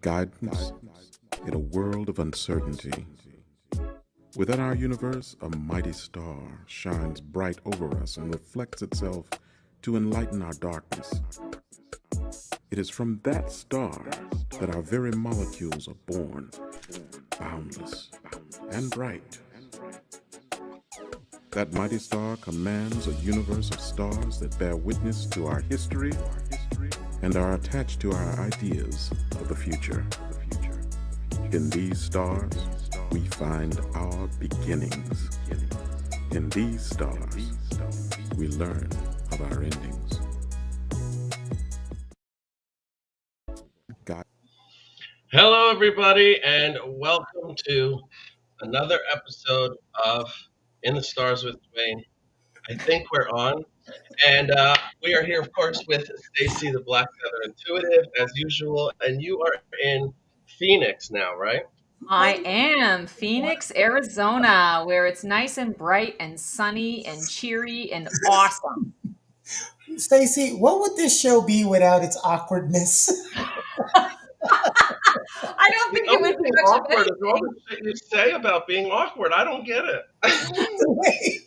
guidance in a world of uncertainty. Within our universe, a mighty star shines bright over us and reflects itself to enlighten our darkness. It is from that star that our very molecules are born, boundless and bright. That mighty star commands a universe of stars that bear witness to our history and are attached to our ideas of the future. In these stars, we find our beginnings. In these stars, we learn of our endings. God. Hello, everybody, and welcome to another episode of In the Stars with Dwayne. I think we're on, and we are here, of course, with Stacy, the Black Feather Intuitive, as usual. And you are in Phoenix now, right? I am Phoenix, Arizona, where it's nice and bright and sunny and cheery and awesome. Stacy, what would this show be without its awkwardness? I don't The think it only would be thing much of awkward is all anything. the shit you say about being awkward. I don't get it. Wait,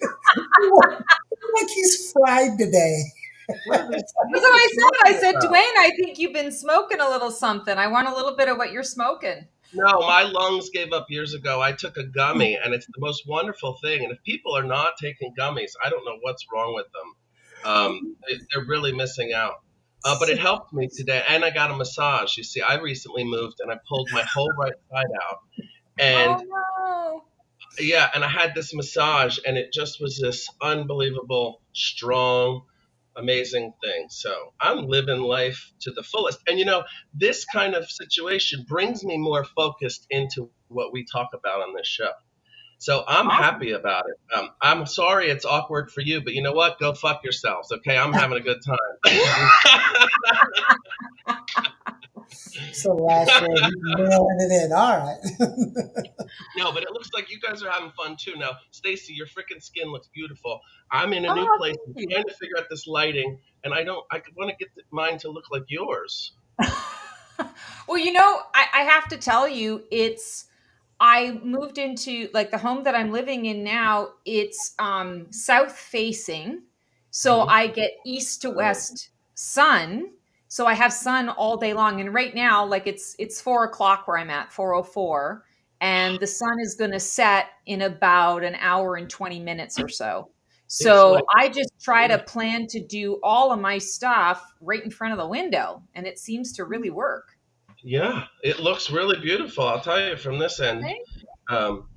like he's fried today. What are these That's what I said. I said, about? Dwayne, I think you've been smoking a little something. I want a little bit of what you're smoking. No, my lungs gave up years ago. I took a gummy, and it's the most wonderful thing. And if people are not taking gummies, I don't know what's wrong with them. They're really missing out. But it helped me today, and I got a massage. You see, I recently moved, and I pulled my whole right side out, and Oh, no. yeah, and I had this massage, and it just was this unbelievable, strong, amazing thing. So I'm living life to the fullest. And this kind of situation brings me more focused into what we talk about on this show. So I'm Awesome. happy about it. I'm sorry it's awkward for you, but you know what? Go fuck yourselves, okay? I'm having a good time. So last year, he's mailing it in. All right. No, but it looks like you guys are having fun too. Now, Stacy, your freaking skin looks beautiful. I'm in a new Oh, place. thank I'm you. trying to figure out this lighting, and I want to get mine to look like yours. Well, I have to tell you, I moved into like the home that I'm living in now. It's south facing, so Mhm. I get east to west sun. So I have sun all day long. And right now, like it's 4 o'clock where I'm at, 4:04, and the sun is going to set in about an hour and 20 minutes or so. It's So like, I just try to plan to do all of my stuff right in front of the window, and it seems to really work. yeah, it looks really beautiful. I'll tell you from this end. Thank Um,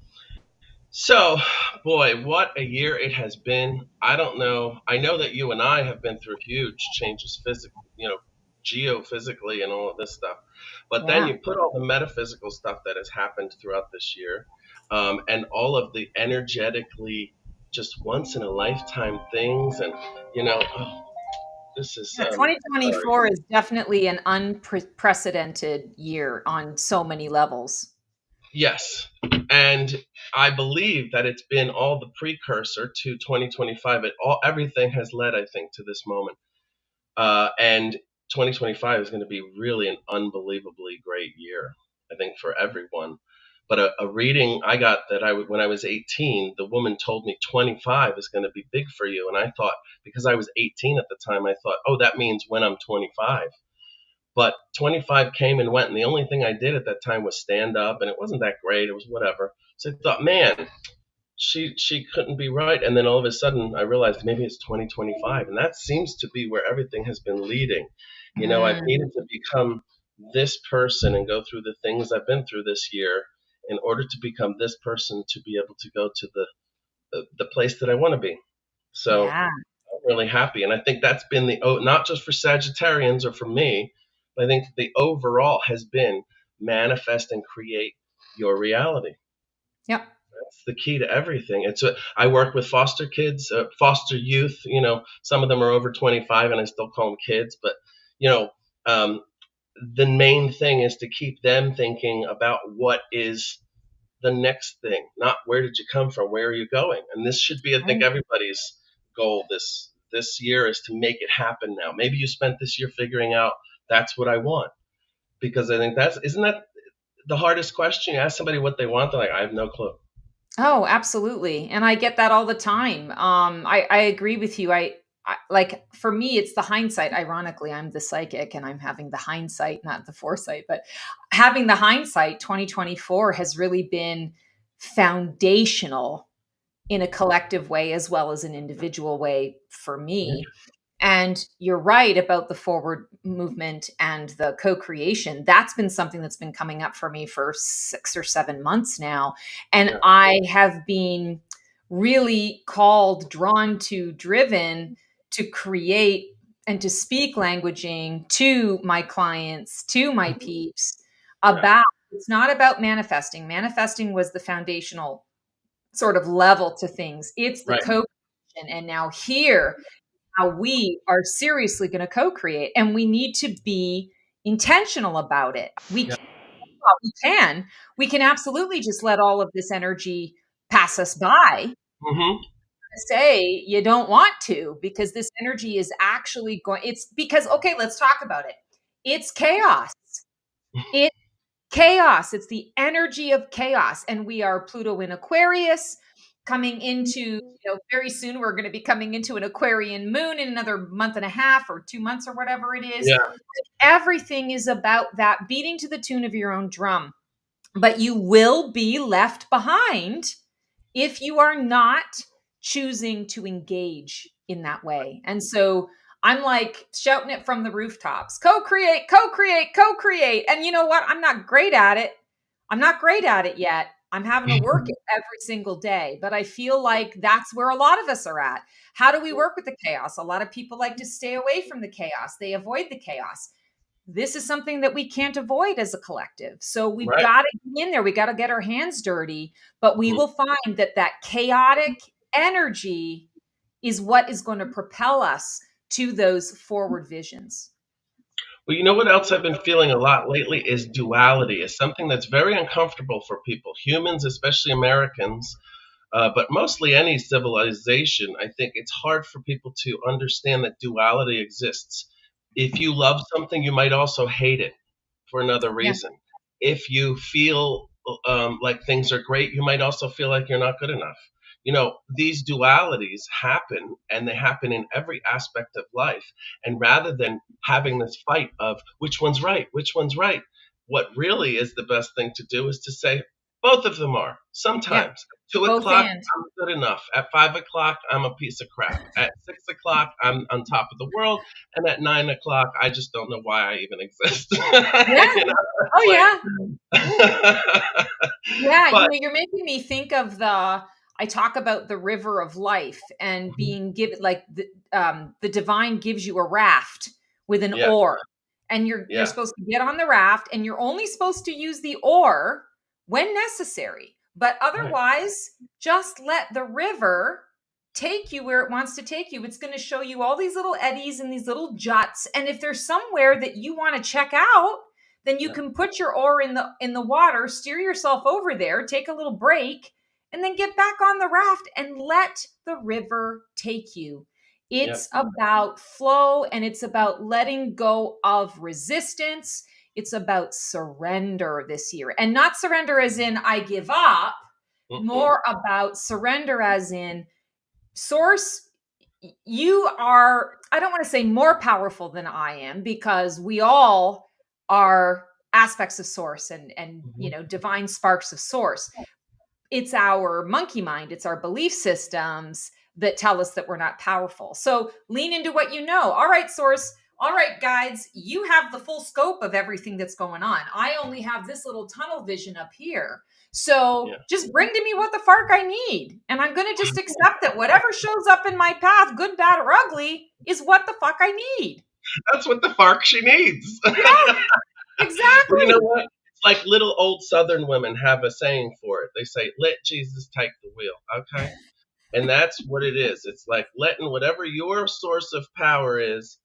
so, boy, what a year it has been. I don't know. I know that you and I have been through huge changes physically, geophysically and all of this stuff. But then Yeah. you put all the metaphysical stuff that has happened throughout this year, and all of the energetically just once in a lifetime things. And, oh, this is, Yeah, sorry. 2024 is definitely an unprecedented year on so many levels. Yes. And I believe that it's been all the precursor to 2025. Everything has led, I think, to this moment. And 2025 is going to be really an unbelievably great year, I think, for everyone. But a reading I got when I was 18, the woman told me 25 is going to be big for you. And I thought, because I was 18 at the time, I thought, oh, that means when I'm 25. But 25 came and went, and the only thing I did at that time was stand up, and it wasn't that great. It was whatever. So I thought, man, she couldn't be right. And then all of a sudden, I realized maybe it's 2025, and that seems to be where everything has been leading. I've Mm, needed to become this person and go through the things I've been through this year in order to become this person to be able to go to the place that I want to be. So yeah. I'm really happy. And I think that's been not just for Sagittarians or for me, but I think the overall has been manifest and create your reality. Yep. That's the key to everything. I work with foster kids, foster youth. Some of them are over 25, and I still call them kids. But you know, um, the main thing is to keep them thinking about what is the next thing, not where did you come from, where are you going. And this should be, I think, Right. everybody's goal this year is to make it happen now. Maybe you spent this year figuring out that's what I want, because I think isn't that the hardest question? You ask somebody what they want, they're like, I have no clue. Oh, absolutely. And I get that all the time. I agree with you. I like for me, it's the hindsight. Ironically, I'm the psychic and I'm having the hindsight, not the foresight, but having the hindsight 2024 has really been foundational in a collective way as well as an individual way for me. And you're right about the forward movement and the co creation. That's been something that's been coming up for me for 6 or 7 months now. And Yeah. I have been really called, drawn to, driven to create and to speak languaging to my clients, to my peeps Yeah. about it's not about manifesting. Manifesting was the foundational sort of level to things, it's the Right. co creation. And now here, how we are seriously going to co-create and we need to be intentional about it. Yeah. We can absolutely just let all of this energy pass us by. Hmm. Say you don't want to, because this energy is actually going, it's because, okay, let's talk about it. It's chaos. It's chaos. It's the energy of chaos. And we are Pluto in Aquarius coming into, very soon we're going to be coming into an Aquarian moon in another month and a half or 2 months or whatever it is. Yeah. Everything is about that beating to the tune of your own drum. But you will be left behind if you are not choosing to engage in that way. And so I'm like shouting it from the rooftops, co-create, co-create, co-create. And you know what? I'm not great at it. I'm not great at it yet. I'm having to work it every single day, but I feel like that's where a lot of us are at. How do we work with the chaos? A lot of people like to stay away from the chaos. They avoid the chaos. This is something that we can't avoid as a collective. So we've Right. got to get in there. We got to get our hands dirty, but we will find that that chaotic energy is what is going to propel us to those forward visions. Well, you know what else I've been feeling a lot lately is duality. Is something that's very uncomfortable for people, humans, especially Americans, but mostly any civilization. I think it's hard for people to understand that duality exists. If you love something, you might also hate it for another Yeah. reason. If you feel like things are great, you might also feel like you're not good enough. These dualities happen, and they happen in every aspect of life. And rather than having this fight of which one's right, what really is the best thing to do is to say both of them are. Yeah. Sometimes two Both o'clock, and. I'm good enough. At 5 o'clock, I'm a piece of crap. At 6 o'clock, I'm on top of the world. And at 9 o'clock, I just don't know why I even exist. Yeah. You know, Oh, yeah. like, Yeah, but you're making me think of I talk about the river of life and being given like the divine gives you a raft with an yeah, oar, and you're yeah, supposed to get on the raft, and you're only supposed to use the oar when necessary, but right, otherwise just let the river take you where it wants to take you. It's going to show you all these little eddies and these little juts, and if there's somewhere that you want to check out, then you yeah, can put your oar in the water, steer yourself over there, take a little break, and then get back on the raft and let the river take you. yeah, It's about flow, and it's about letting go of resistance. It's about surrender this year, and not surrender as in I give up, mm-mm, more about surrender as in source, you are, I don't want to say more powerful than I am, because we all are aspects of source and mhm, divine sparks of source. It's our monkey mind, it's our belief systems that tell us that we're not powerful. So lean into what you know. All right, source. All right, guides, you have the full scope of everything that's going on. I only have this little tunnel vision up here. So yeah. just bring to me what the fark I need. And I'm going to just accept that whatever shows up in my path, good, bad, or ugly, is what the fuck I need. That's what the fark she needs. Yeah, Well, you know exactly. what? It's like little old Southern women have a saying for it. They say, "Let Jesus take the wheel." Okay, and that's what it is. It's like letting whatever your source of power is,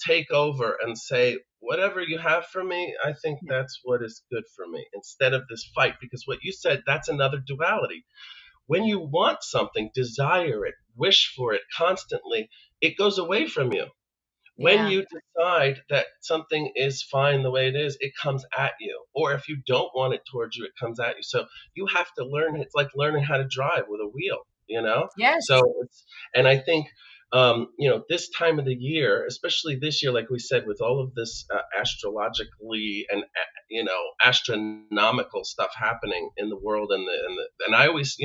take over and say, whatever you have for me, I think that's what is good for me, instead of this fight. Because what you said, that's another duality. When you want something, desire it, wish for it constantly, it goes away from you. When Yeah. you decide that something is fine the way it is, it comes at you. Or if you don't want it towards you, it comes at you. So you have to learn. It's like learning how to drive with a wheel, you know? So, Yes. and I think, this time of the year, especially this year, like we said, with all of this astrologically and, astronomical stuff happening in the world, and I always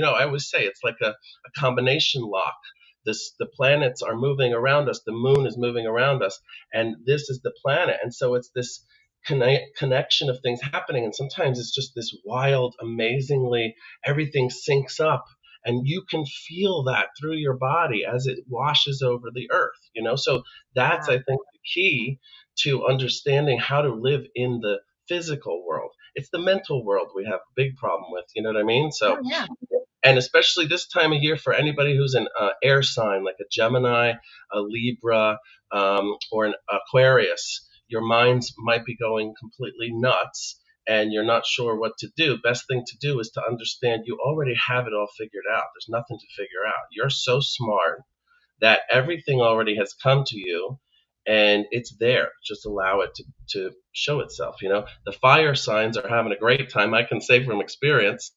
say it's like a combination lock. The planets are moving around us, the moon is moving around us, and this is the planet. And so it's this connection of things happening, and sometimes it's just this wild, amazingly, everything syncs up, and you can feel that through your body as it washes over the earth. So that's, Yeah. I think, the key to understanding how to live in the physical world. It's the mental world we have a big problem with, you know what I mean? Oh So, yeah. and especially this time of year, for anybody who's an air sign, like a Gemini, a Libra, or an Aquarius, your minds might be going completely nuts and you're not sure what to do. Best thing to do is to understand you already have it all figured out. There's nothing to figure out. You're so smart that everything already has come to you and it's there. Just allow it to show itself. The fire signs are having a great time. I can say from experience,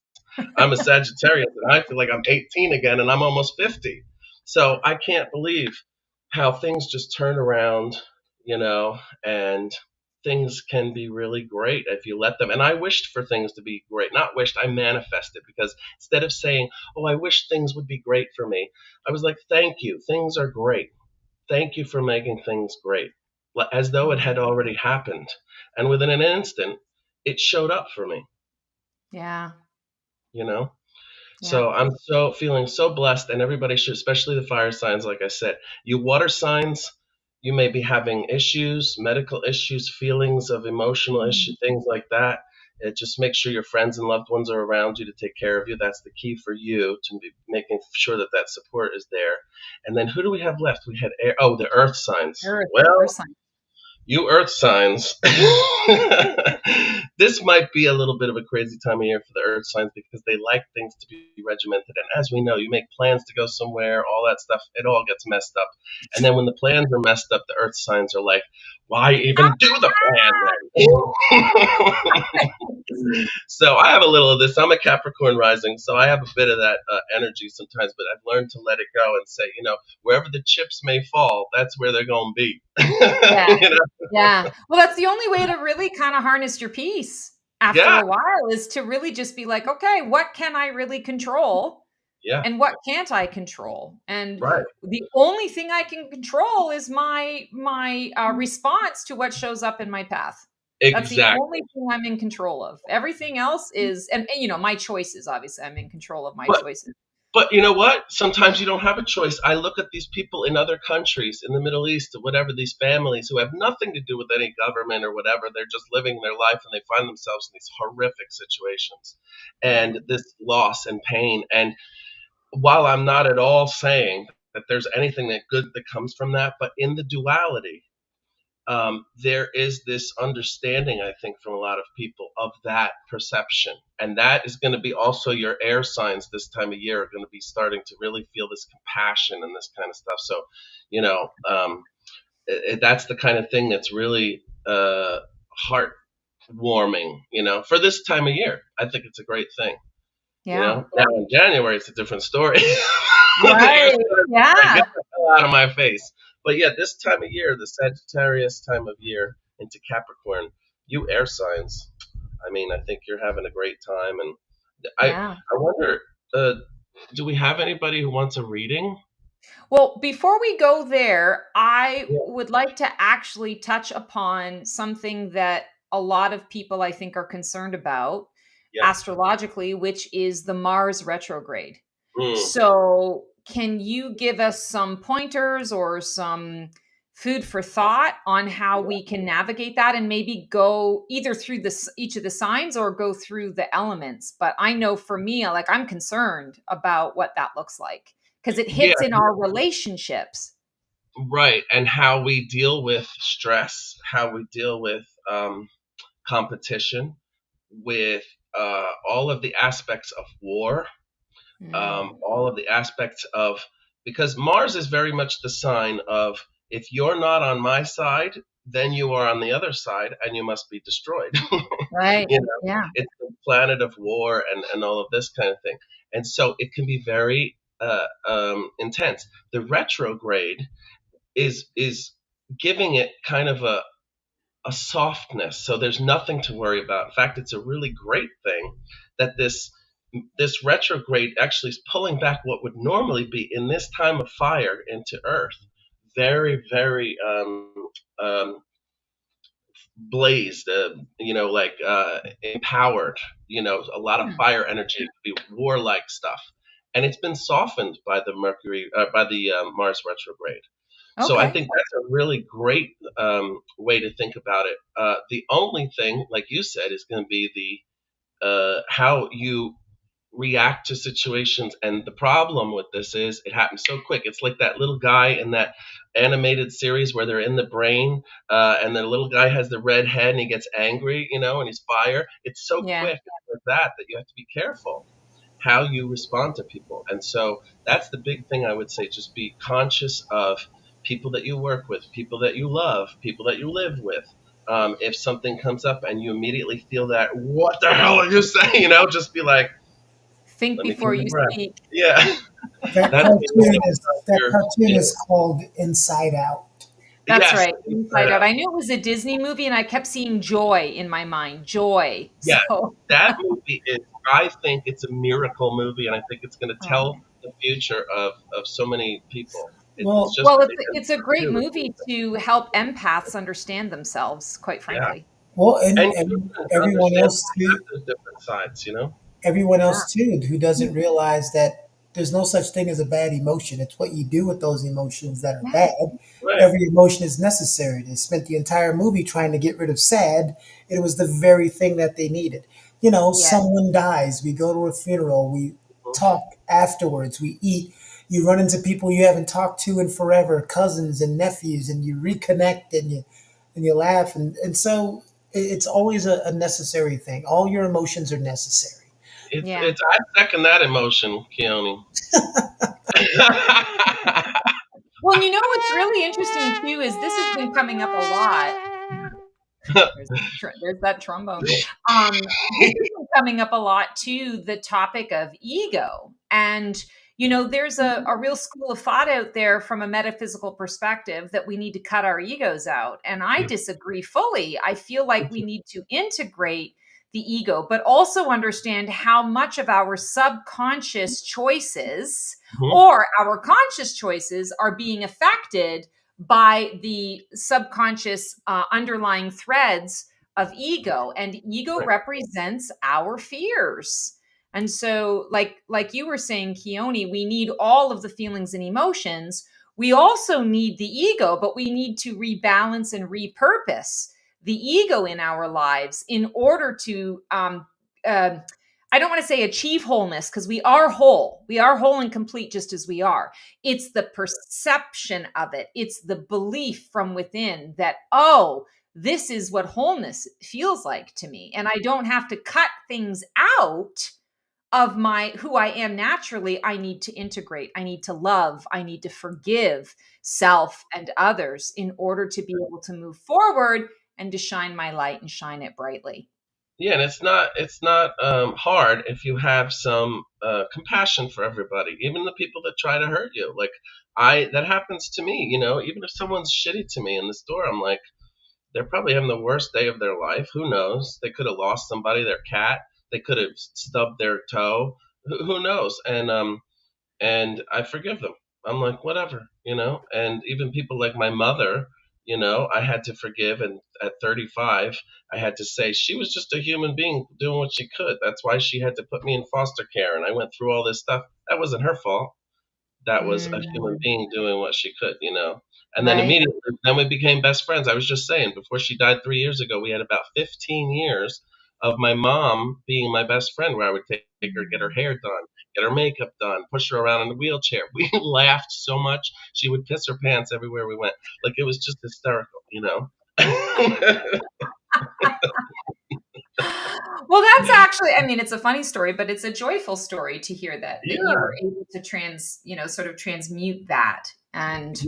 I'm a Sagittarius and I feel like I'm 18 again and I'm almost 50. So I can't believe how things just turn around, you know, and things can be really great if you let them. And I wished for things to be great. Not wished, I manifested, because instead of saying, "Oh, I wish things would be great for me," I was like, "Thank you. Things are great. Thank you for making things great." As though it had already happened. And within an instant, it showed up for me, Yeah. you know? Yeah. So I'm so feeling so blessed, and everybody should, especially the fire signs. Like I said, you water signs, you may be having issues, medical issues, feelings of emotional issue, things like that. Just make sure your friends and loved ones are around you to take care of you. That's the key for you, to be making sure that that support is there. And then who do we have left? We had air. Oh, the earth signs. Earth. Well, Earth sign. you earth signs. This might be a little bit of a crazy time of year for the earth signs because they like things to be regimented. And as we know, you make plans to go somewhere, all that stuff, it all gets messed up. And then when the plans are messed up, the earth signs are like, why even do the plan then? So I have a little of this. I'm a Capricorn rising, so I have a bit of that energy sometimes, but I've learned to let it go and say, wherever the chips may fall, that's where they're going to be. Yeah. you know? Yeah. Well, that's the only way to really kind of harness your peace after Yeah, a while, is to really just be like, okay, what can I really control yeah, and what can't I control? And right. the only thing I can control is my response to what shows up in my path. That's the Exactly. only thing I'm in control of. Everything else is, and my choices, obviously, I'm in control of my But choices. But you know what? Sometimes you don't have a choice. I look at these people in other countries, in the Middle East, or whatever, these families who have nothing to do with any government or whatever. They're just living their life and they find themselves in these horrific situations Yeah. and this loss and pain. And while I'm not at all saying that there's anything that good that comes from that, but in the duality, there is this understanding, I think, from a lot of people of that perception. And that is going to be also your air signs this time of year are going to be starting to really feel this compassion and this kind of stuff. So, you know, that's the kind of thing that's really heartwarming, for this time of year. I think it's a great thing. Yeah. Now in January, it's a different story. Right. Like, Yeah. get the hell out of my face. But yeah, this time of year, the Sagittarius time of year into Capricorn, you air signs. I mean, I think you're having a great time, and Yeah. I wonder, uh, do we have anybody who wants a reading? Well, before we go there, I Yeah, would like to actually touch upon something that a lot of people, I think, are concerned about yeah. astrologically, which is the Mars retrograde. Mm, So, can you give us some pointers or some food for thought on how we can navigate that, and maybe go either through each of the signs or go through the elements? But I know for me, like, I'm concerned about what that looks like because it yeah, hits in our relationships. right. And how we deal with stress, how we deal with competition, with all of the aspects of war, Mm, all of the aspects of, because Mars is very much the sign of if you're not on my side, then you are on the other side and you must be destroyed. Right. You know, Yeah. it's the planet of war and all of this kind of thing. And so it can be very intense. The retrograde is giving it kind of a softness. So there's nothing to worry about. In fact, it's a really great thing that this retrograde actually is pulling back what would normally be in this time of fire into Earth. Very, very um, blazed, like empowered, a lot of Hmm. fire energy, warlike stuff. And it's been softened by the Mars retrograde. So I Okay. think that's a really great way to think about it. The only thing, like you said, is going to be the how you react to situations. And the problem with this is it happens so quick. It's like that little guy in that animated series where they're in the brain, and the little guy has the red head and he gets angry, and he's fire. It's so Yeah. quick with that you have to be careful how you respond to people. And so that's the big thing I would say. Just be conscious of people that you work with, people that you love, people that you live with. If something comes up and you immediately feel that, what the hell are you saying? Just be like, Think let me take before a you breath. speak. Yeah. That That's the only cartoon thing is that you're, cartoon you is called Inside Out. That's yes, right. inside Inside Out. out. I knew it was a Disney movie and I kept seeing joy in my mind. Joy. Yeah, So, that movie is, I think it's a miracle movie, and I think it's going to oh, tell man. the future of so many people. It's Well, just Well, because it's a it's great really, movie to help empaths understand themselves, quite yeah. frankly. well, and, And and children to everyone understand else we have too. those different sides. Everyone Yeah. else too who doesn't realize that there's no such thing as a bad emotion. It's what you do with those emotions that are Yeah. bad. Right. Every emotion is necessary. They spent the entire movie trying to get rid of sad. It was the very thing that they needed. Yeah. Someone dies. We go to a funeral. We talk afterwards. We eat. You run into people you haven't talked to in forever, cousins and nephews, and you reconnect and you laugh. And so it's always a necessary thing. All your emotions are necessary. Yeah. I second that emotion, Keone. Well, what's really interesting too is this has been coming up a lot. There's that trombone. This has been coming up a lot too, the topic of ego. And, there's a real school of thought out there from a metaphysical perspective that we need to cut our egos out. And I disagree fully. I feel like we need to integrate the ego, but also understand how much of our subconscious choices Mhm. or our conscious choices are being affected by the subconscious underlying threads of ego, and ego Right. represents our fears. And so like you were saying, Keone, we need all of the feelings and emotions. We also need the ego, but we need to rebalance and repurpose the ego in our lives in order to uh, I don't want to say achieve wholeness, because we are whole. We are whole and complete just as we are. It's the perception of it. It's the belief from within that, oh, this is what wholeness feels like to me. And I don't have to cut things out of my who I am naturally. I need to integrate. I need to love. I need to forgive self and others in order to be able to move forward and to shine my light and shine it brightly. Yeah, and it's not hard if you have some compassion for everybody, even the people that try to hurt you. Like that happens to me. Even if someone's shitty to me in the store, I'm like, they're probably having the worst day of their life. Who knows? They could have lost somebody, their cat. They could have stubbed their toe. Who knows? And I forgive them. I'm like, whatever. And even people like my mother, I had to forgive. And at 35, I had to say she was just a human being doing what she could. That's why she had to put me in foster care. And I went through all this stuff. That wasn't her fault. That was a human Mm, being doing what she could. And then right. immediately, then we became best friends. I was just saying, before she died 3 years ago, we had about 15 years of my mom being my best friend, where I would take her, get her hair done, get her makeup done, push her around in a wheelchair. We laughed so much. She would piss her pants everywhere we went. Like, it was just hysterical. Well, that's actually, I mean, it's a funny story, but it's a joyful story to hear that you Yeah. were able to sort of transmute that. And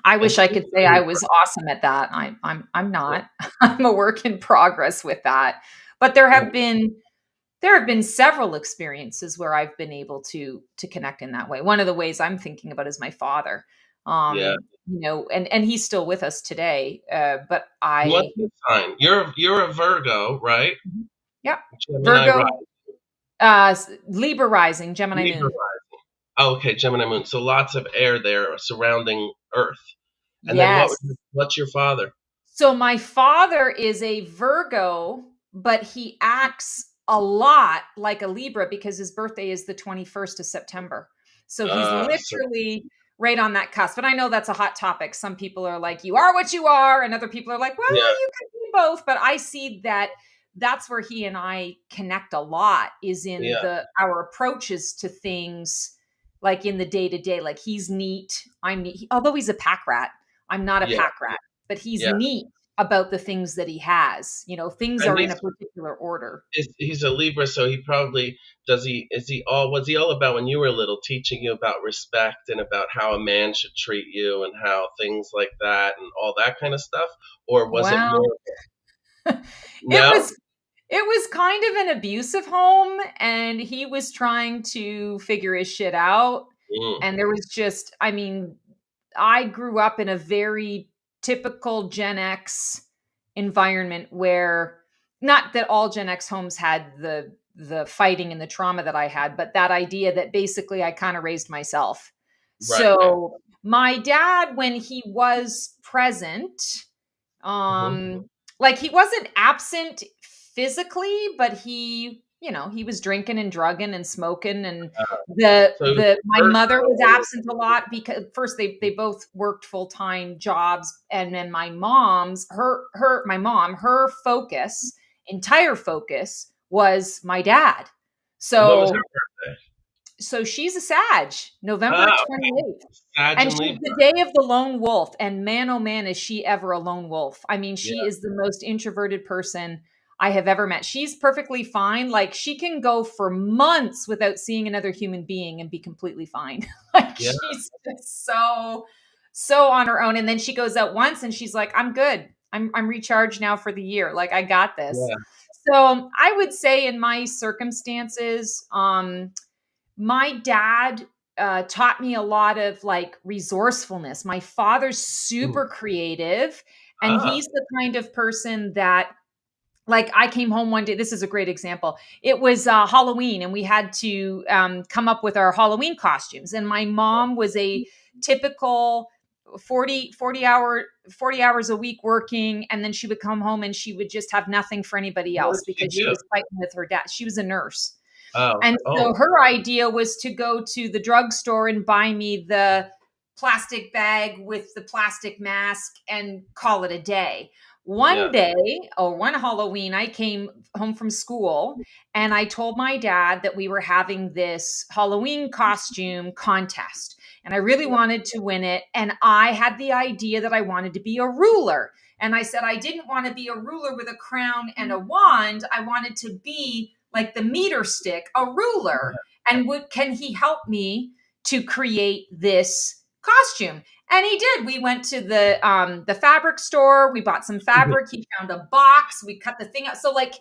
I And wish I she's could say I was awesome at that. I'm not. I'm a work in progress with that. But there have been several experiences where I've been able to connect in that way. One of the ways I'm thinking about is my father. yeah. And he's still with us today. But What's I your sign? You're a Virgo, right? yeah, Gemini Virgo, rising, Libra rising, Gemini Libra moon. rising. Oh, okay, Gemini moon. So lots of air there surrounding Earth. And then Yes. what's your father? So my father is a Virgo, but he acts a lot like a Libra because his birthday is the 21st of September. So he's So literally right on that cusp. But I know that's a hot topic. Some people are like, you are what you are. And other people are like, well, yeah, you can be both. But I see that that's where he and I connect a lot is in yeah, our approaches to things like in the day to day. Like he's neat. I'm neat. Although he's a pack rat. I'm not a yeah, pack rat, but he's yeah. neat about the things that he has. Things And are in a particular order. he's a Libra, so he probably does. Was he all about when you were little, teaching you about respect and about how a man should treat you and how things like that and all that kind of stuff, or was it Well, more? it No. was it was kind of an abusive home and he was trying to figure his shit out Mm, and there was just I mean, I grew up in a very typical Gen X environment where not that all Gen X homes had the fighting and the trauma that I had, but that idea that basically I kind of raised myself. right. So my dad, when he was present, Hmm. like he wasn't absent physically, but he was drinking and drugging and smoking and So he was my a mother was Virgo. absent a lot because first they both worked full-time jobs and then my mom her entire focus was my dad. What was her So birthday? she's a Sag, November Ah, 28th. Sag And and she's Libra. the day of the lone wolf. And man, oh man, is she ever a lone wolf. I mean, Yeah, she is the most introverted person I have ever met. She's perfectly fine. Like she can go for months without seeing another human being and be completely fine. Like yeah, she's just so on her own. And then she goes out once and she's like, I'm good. I'm recharged now for the year. Like I got this. yeah. So I would say in my circumstances, my dad taught me a lot of like resourcefulness. My father's Mm. super creative, and Ah, he's the kind of person that, like, I came home one day. This is a great example. It was Halloween, and we had to come up with our Halloween costumes. And my mom was a typical 40 hours a week working, and then she would come home and she would just have nothing for anybody what else did she because she do? was fighting with her dad. She was a nurse. Oh, And oh, so her idea was to go to the drugstore and buy me the plastic bag with the plastic mask and call it a day. yeah, One day, or one Halloween, I came home from school and I told my dad that we were having this Halloween costume contest. And I really wanted to win it. And I had the idea that I wanted to be a ruler. And I said, I didn't want to be a ruler with a crown and a wand. I wanted to be like the meter stick, a ruler. And can he help me to create this costume? And he did. We went to the fabric store. We bought some fabric. He found a box. We cut the thing out. So like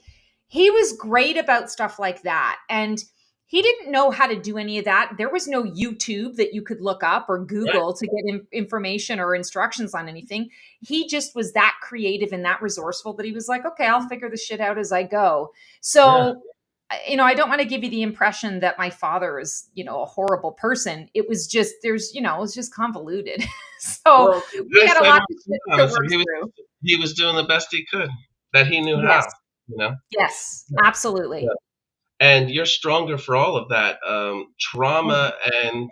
he was great about stuff like that. And he didn't know how to do any of that. There was no YouTube that you could look up or right, Google to get information or instructions on anything. He just was that creative and that resourceful that he was like, okay, I'll figure the shit out as I go. yeah. So, I don't want to give you the impression that my father is, a horrible person. It was just, it was just convoluted. So Well, we I had a say lot more of shit to honest, work through. he was doing the best he could that he knew Yes. how, you know. Yes, Yeah. absolutely. And you're stronger for all of that Oh, trauma and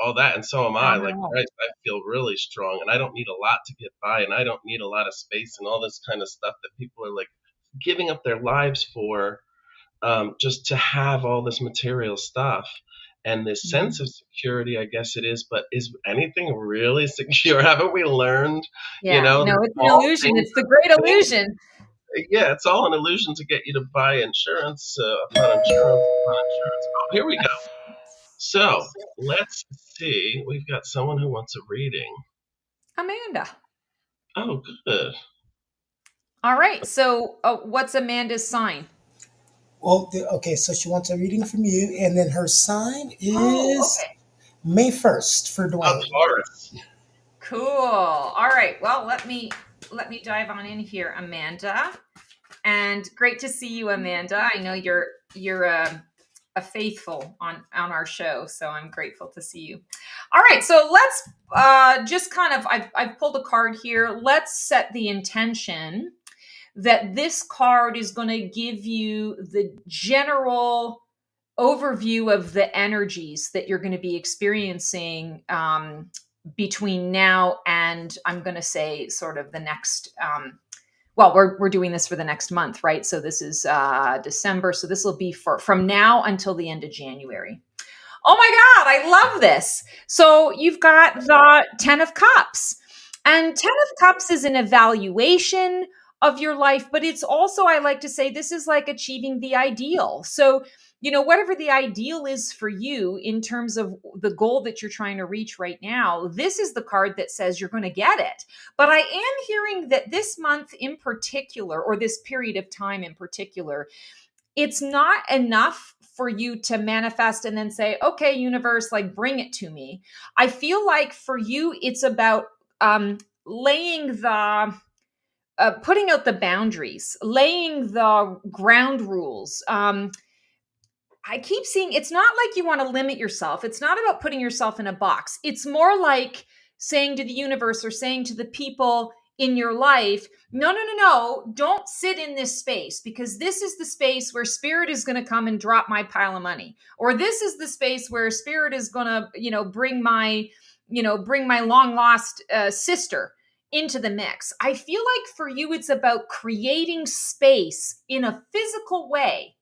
all that, and so am I. not at Like all. I feel really strong, and I don't need a lot to get by, and I don't need a lot of space and all this kind of stuff that people are like giving up their lives for, just to have all this material stuff and this sense Mhm. of security. I guess it is, but is anything really secure? Haven't we learned? Yeah. No, That it's an all illusion. things It's the great are things. illusion. Yeah, it's all an illusion to get you to buy insurance upon insurance upon insurance. Oh, here we go. So let's see. We've got someone who wants a reading. Amanda. Oh, good. All right. So, what's Amanda's sign? Well, okay, so she wants a reading from you, and then her sign Oh, is okay. May 1st for Oh, Dwayne. Taurus. Cool. All right. Well, let me dive on in here, Amanda. And great to see you, Amanda. I know you're a faithful on our show, so I'm grateful to see you. All right, so let's just kind of I've pulled a card here. Let's set the intention that this card is going to give you the general overview of the energies that you're going to be experiencing between now and I'm going to say sort of the next well, we're doing this for the next month, right? So this is December. So this will be from now until the end of January. Oh my God, I love this. So you've got the 10 of Cups. And 10 of Cups is an evaluation of your life, but it's also, I like to say, this is like achieving the ideal. So, whatever the ideal is for you in terms of the goal that you're trying to reach right now, this is the card that says you're going to get it. But I am hearing that this month in particular, or this period of time in particular, it's not enough for you to manifest and then say, okay, universe, like bring it to me. I feel like for you, it's about laying the putting out the boundaries, laying the ground rules. I keep seeing it's not like you want to limit yourself. It's not about putting yourself in a box. It's more like saying to the universe or saying to the people in your life, no, no, no, no, don't sit in this space because this is the space where spirit is going to come and drop my pile of money. Or this is the space where spirit is going to, bring my long lost sister into the mix. I feel like for you, it's about creating space in a physical way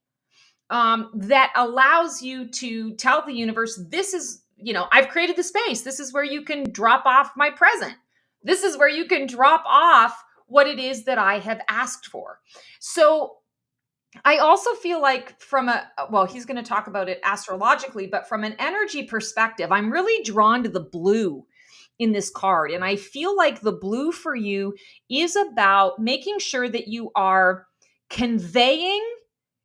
that allows you to tell the universe, this is, I've created the space. This is where you can drop off my present. This is where you can drop off what it is that I have asked for. So I also feel like he's going to talk about it astrologically, but from an energy perspective, I'm really drawn to the blue in this card. And I feel like the blue for you is about making sure that you are conveying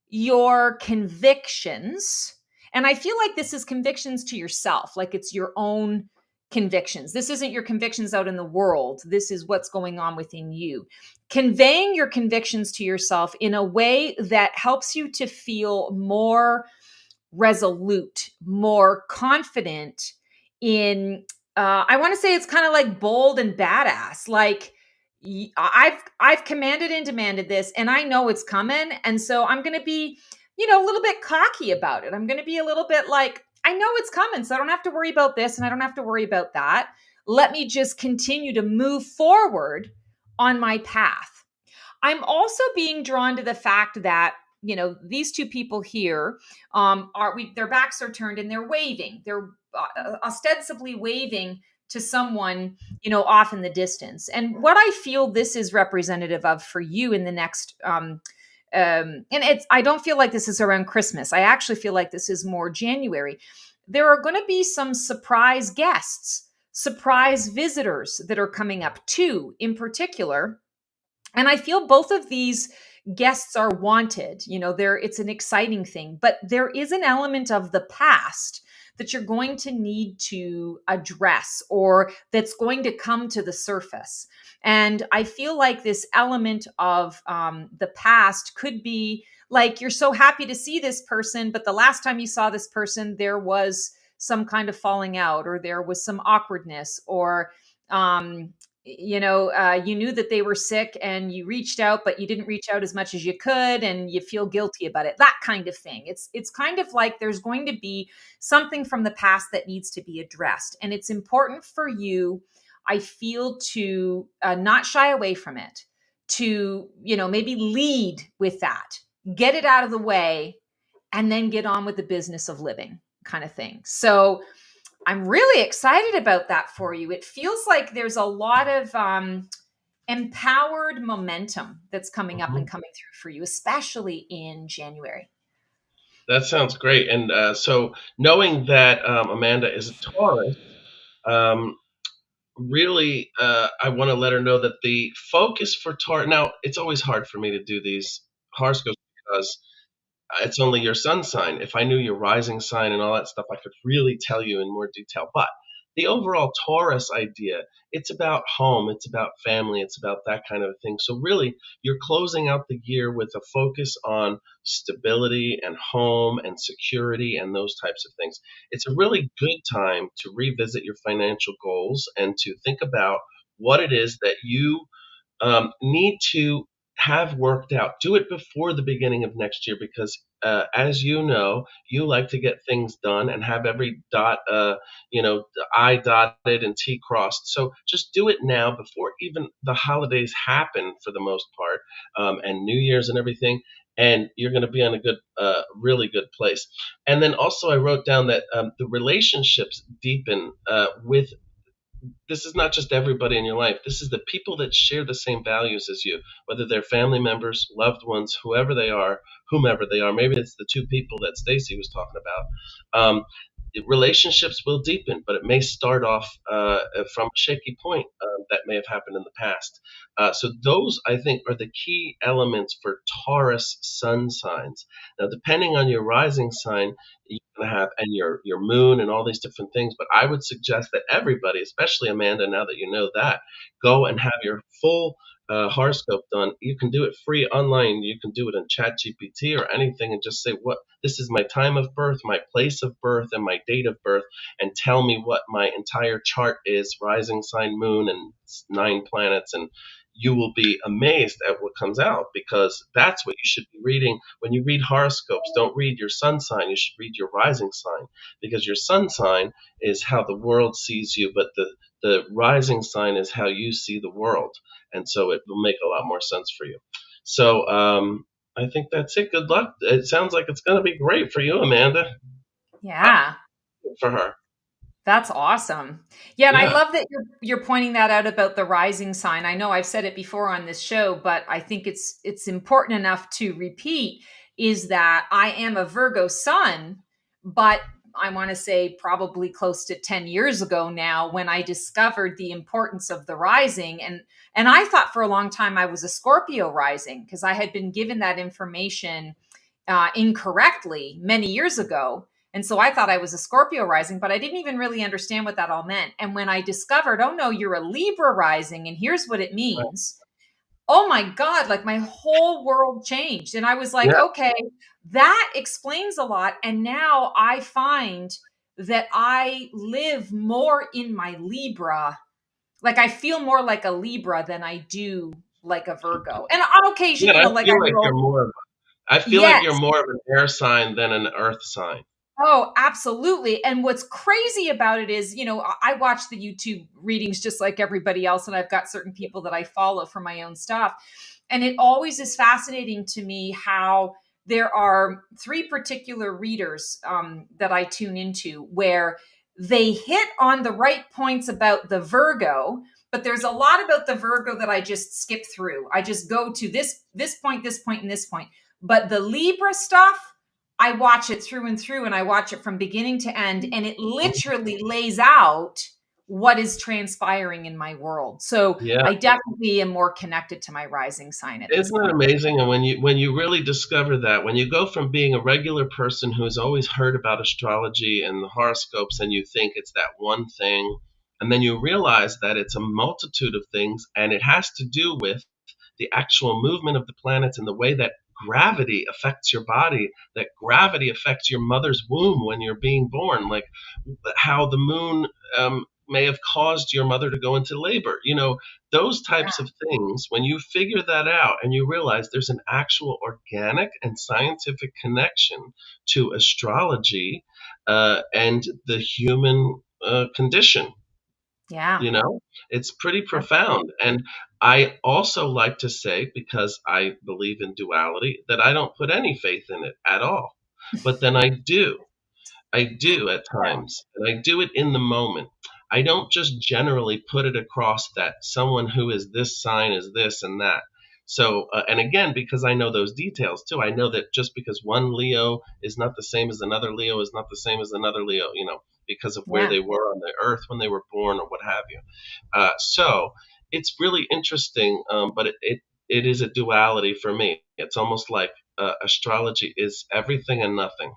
your convictions. And I feel like this is convictions to yourself, like it's your own convictions. This isn't your convictions out in the world. This is what's going on within you. Conveying your convictions to yourself in a way that helps you to feel more resolute, more confident in I want to say it's kind of like bold and badass. Like I've commanded and demanded this and I know it's coming, and so I'm going to be, a little bit cocky about it. I'm going to be a little bit like, I know it's coming, so I don't have to worry about this and I don't have to worry about that. Let me just continue to move forward on my path. I'm also being drawn to the fact that these two people here their backs are turned and they're waving. They're ostensibly waving to someone off in the distance. And what I feel this is representative of for you in the next and I don't feel like this is around Christmas. I actually feel like this is more January. There are going to be some surprise guests, surprise visitors that are coming up too, in particular. And I feel both of these guests are wanted. It's an exciting thing, but there is an element of the past that you're going to need to address or that's going to come to the surface. And I feel like this element of the past could be like you're so happy to see this person, but the last time you saw this person, there was some kind of falling out or there was some awkwardness or you knew that they were sick and you reached out, but you didn't reach out as much as you could and you feel guilty about it, that kind of thing. It's kind of like there's going to be something from the past that needs to be addressed. And it's important for you, I feel, to not shy away from it, to, maybe lead with that, get it out of the way, and then get on with the business of living kind of thing. So I'm really excited about that for you. It feels like there's a lot of empowered momentum that's coming up and coming through for you, especially in January. That sounds great. And so knowing that Amanda is a Taurus, um, really, I want to let her know that the focus for Taurus. Now, it's always hard for me to do these horoscopes because it's only your sun sign. If I knew your rising sign and all that stuff, I could really tell you in more detail. But the overall Taurus idea, it's about home, it's about family, it's about that kind of thing. So really, you're closing out the year with a focus on stability and home and security and those types of things. It's a really good time to revisit your financial goals and to think about what it is that you need to have worked out. Do it before the beginning of next year because, as you know, you like to get things done and have every dot, I dotted and T crossed. So just do it now before even the holidays happen for the most part, and New Year's and everything. And you're going to be on a good, really good place. And then also, I wrote down that the relationships deepen with this is not just everybody in your life. This is the people that share the same values as you, whether they're family members, loved ones, whomever they are. Maybe it's the two people that Stacy was talking about. Relationships will deepen, but it may start off from a shaky point that may have happened in the past. So those, I think, are the key elements for Taurus sun signs. Now, depending on your rising sign, you're going to have and your moon and all these different things. But I would suggest that everybody, especially Amanda, now that you know that, go and have your full horoscope done. You can do it free online. You can do it in Chat GPT or anything, and just say what this is my time of birth, my place of birth, and my date of birth, and tell me what my entire chart is, rising sign, moon, and 9 planets, and you will be amazed at what comes out because that's what you should be reading. When you read horoscopes, don't read your sun sign, you should read your rising sign because your sun sign is how the world sees you, but the rising sign is how you see the world. And so it will make a lot more sense for you. So I think that's it. Good luck. It sounds like it's going to be great for you, Amanda. Yeah. For her. That's awesome. Yeah, and I Yeah. love that you're pointing that out about the rising sign. I know I've said it before on this show, but I think it's important enough to repeat is that I am a Virgo sun, but I want to say probably close to 10 years ago now when I discovered the importance of the rising and I thought for a long time I was a Scorpio rising because I had been given that information incorrectly many years ago. And so I thought I was a Scorpio rising, but I didn't even really understand what that all meant. And when I discovered, oh no, you're a Libra rising, and here's what it means. Oh my God, like my whole world changed. And I was like, Yeah. okay, that explains a lot. And now I find that I live more in my Libra. Like I feel more like a Libra than I do like a Virgo. And on occasion, Yeah, I like I feel like you're will, more of I feel like yes. you're more of an air sign than an earth sign. Oh, absolutely. And what's crazy about it is, I watch the YouTube readings just like everybody else, and I've got certain people that I follow for my own stuff. And it always is fascinating to me how there are 3 particular readers that I tune into where they hit on the right points about the Virgo, but there's a lot about the Virgo that I just skip through. I just go to this point, this point, and this point. But the Libra stuff, I watch it through and through and I watch it from beginning to end and it literally lays out what is transpiring in my world. So Yeah. I definitely am more connected to my rising sign at this Isn't it point. amazing? And when you really discover that, when you go from being a regular person who has always heard about astrology and the horoscopes and you think it's that one thing, and then you realize that it's a multitude of things and it has to do with the actual movement of the planets and the way that gravity affects your body, that gravity affects your mother's womb when you're being born, like how the moon may have caused your mother to go into labor. Those types of things, when you figure that out and you realize there's an actual organic and scientific connection to astrology and the human condition. Yeah. It's pretty profound. And I also like to say, because I believe in duality, that I don't put any faith in it at all. But then I do. I do at times, and I do it in the moment. I don't just generally put it across that someone who is this sign is this and that. So, and again, because I know those details too, I know that just because one Leo is not the same as another Leo is not the same as another Leo, because of where Yeah. they were on the earth when they were born or what have you. So it's really interesting, but it is a duality for me. It's almost like astrology is everything and nothing.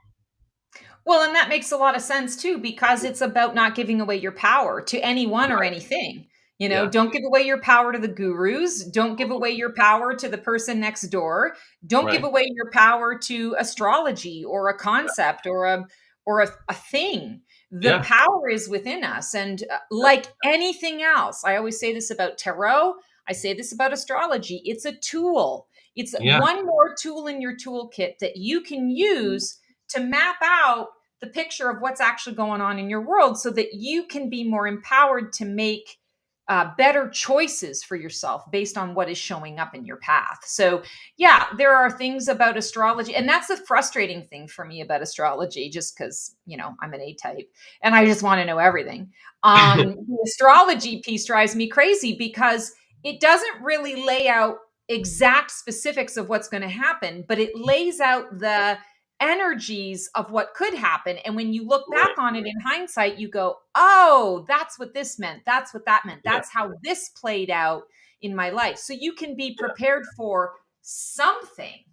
Well, and that makes a lot of sense too, because it's about not giving away your power to anyone or Right. anything. You know, Yeah. don't give away your power to the gurus. Don't give away your power to the person next door. Don't give Right. away your power to astrology or a concept or a thing. The Yeah. power is within us. And like anything else, I always say this about tarot. I say this about astrology. It's a tool. It's Yeah. one more tool in your toolkit that you can use to map out the picture of what's actually going on in your world so that you can be more empowered to make better choices for yourself based on what is showing up in your path. So, yeah, there are things about astrology, and that's the frustrating thing for me about astrology, just because, you know, I'm an A type and I just want to know everything. The astrology piece drives me crazy because it doesn't really lay out exact specifics of what's going to happen, but it lays out the energies of what could happen. And when you look back Right. on it in hindsight, you go, oh, that's what this meant. That's what that meant. Yeah. That's how this played out in my life. So you can be prepared for something,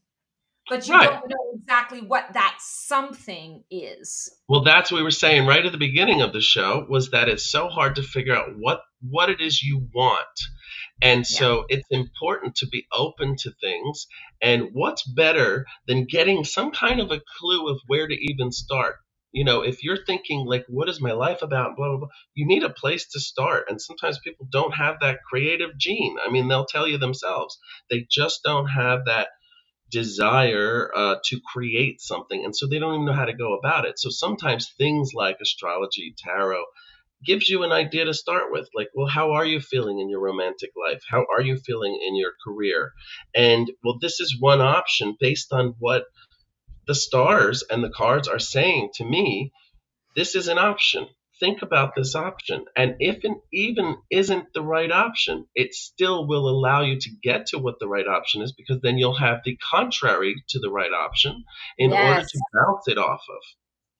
but you Right. don't know exactly what that something is. Well, that's what we were saying right at the beginning of the show, was that it's so hard to figure out what it is you want. And Yeah. so it's important to be open to things. And what's better than getting some kind of a clue of where to even start? You know, if you're thinking like, what is my life about? Blah, blah, blah. You need a place to start. And sometimes people don't have that creative gene. I mean, they'll tell you themselves. They just don't have that desire to create something. And so they don't even know how to go about it. So sometimes things like astrology, tarot, gives you an idea to start with. Like, well, how are you feeling in your romantic life? How are you feeling in your career? And well, this is one option based on what the stars and the cards are saying to me. This is an option. Think about this option. And if it even isn't the right option, it still will allow you to get to what the right option is, because then you'll have the contrary to the right option in order Yes. to bounce it off of,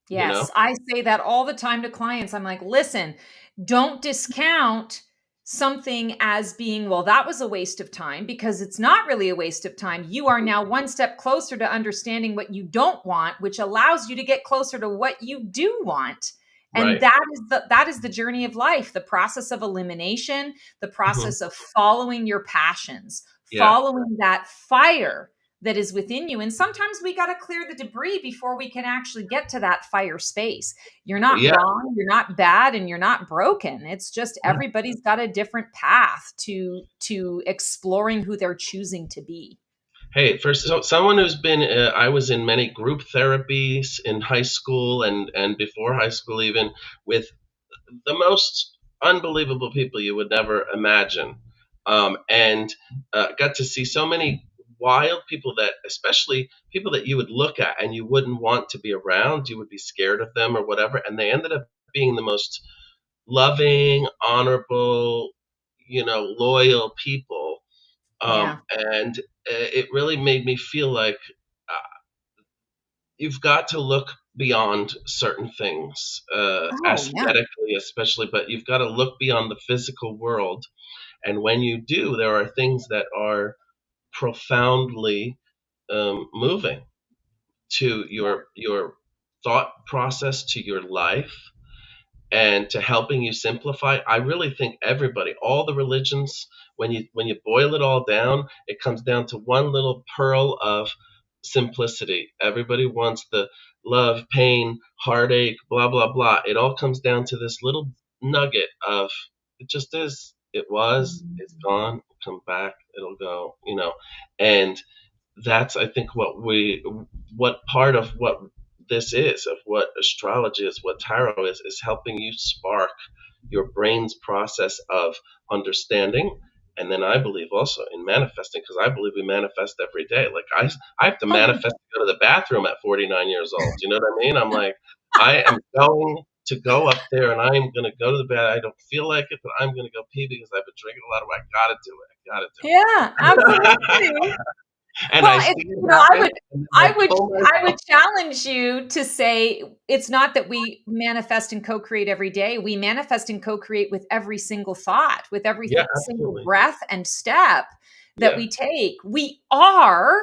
you know? Yes, I say that all the time to clients. I'm like, listen, don't discount something as being, well, that was a waste of time, because it's not really a waste of time. You are now one step closer to understanding what you don't want, which allows you to get closer to what you do want. And Right. that is the journey of life, the process of elimination, the Mhm. process of following your passions, Yeah. following that fire that is within you. And sometimes we got to clear the debris before we can actually get to that fire space. You're not Yeah. wrong, you're not bad, and you're not broken. It's just everybody's got a different path to exploring who they're choosing to be. Hey, for someone who's been, I was in many group therapies in high school and before high school, even with the most unbelievable people you would never imagine, and got to see so many wild people, that especially people that you would look at and you wouldn't want to be around. You would be scared of them or whatever, and they ended up being the most loving, honorable, loyal people. Yeah. And it really made me feel like you've got to look beyond certain things, Oh, yeah. aesthetically especially, but you've got to look beyond the physical world. And when you do, there are things that are profoundly moving to your thought process, to your life, and to helping you simplify. I really think everybody, all the religions, when you boil it all down, it comes down to one little pearl of simplicity. Everybody wants the love, pain, heartache, blah blah blah. It all comes down to this little nugget of, it just is. It was, it's gone, it'll come back, it'll go, and that's, I think, what part of what this is, of what astrology is, what tarot is helping you spark your brain's process of understanding. And then I believe also in manifesting, because I believe we manifest every day. Like I have to Oh, manifest to go to the bathroom at 49 years old. You know what I mean? I'm like, I am going to go up there and I'm going to go to the bath. I don't feel like it, but I'm going to go pee because I've been drinking a lot of. I got to do it. I got to do it. yeah, absolutely. And Well, I see it's, it you know, happen, and then I pull I would myself. challenge you to say it's not that we manifest and co-create every day. We manifest and co-create with every single thought, with every Yeah, single absolutely. breath and step that Yeah, we take. We are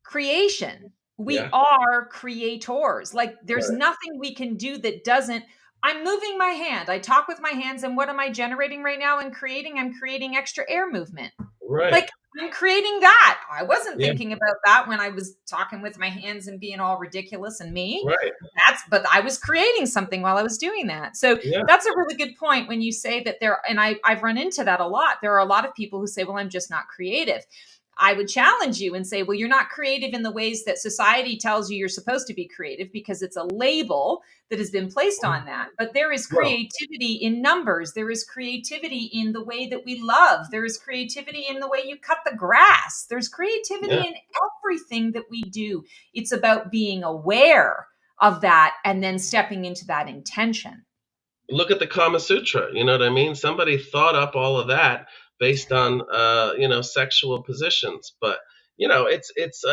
creation. We yeah, are creators. Like there's right, nothing we can do that doesn't. I'm moving my hand. I talk with my hands, and what am I generating right now and creating? I'm creating extra air movement. right. Like I'm creating that. I wasn't Yeah, thinking about that when I was talking with my hands and being all ridiculous and me. right. But I was creating something while I was doing that. So Yeah, that's a really good point when you say that and I've run into that a lot. There are a lot of people who say, well, I'm just not creative. I would challenge you and say, well, you're not creative in the ways that society tells you you're supposed to be creative because it's a label that has been placed on that. But there is well, creativity in numbers. There is creativity in the way that we love. There is creativity in the way you cut the grass. There's creativity yeah. in everything that we do. It's about being aware of that and then stepping into that intention. Look at the Kama Sutra. You know what I mean? Somebody thought up all of that based on sexual positions. But it's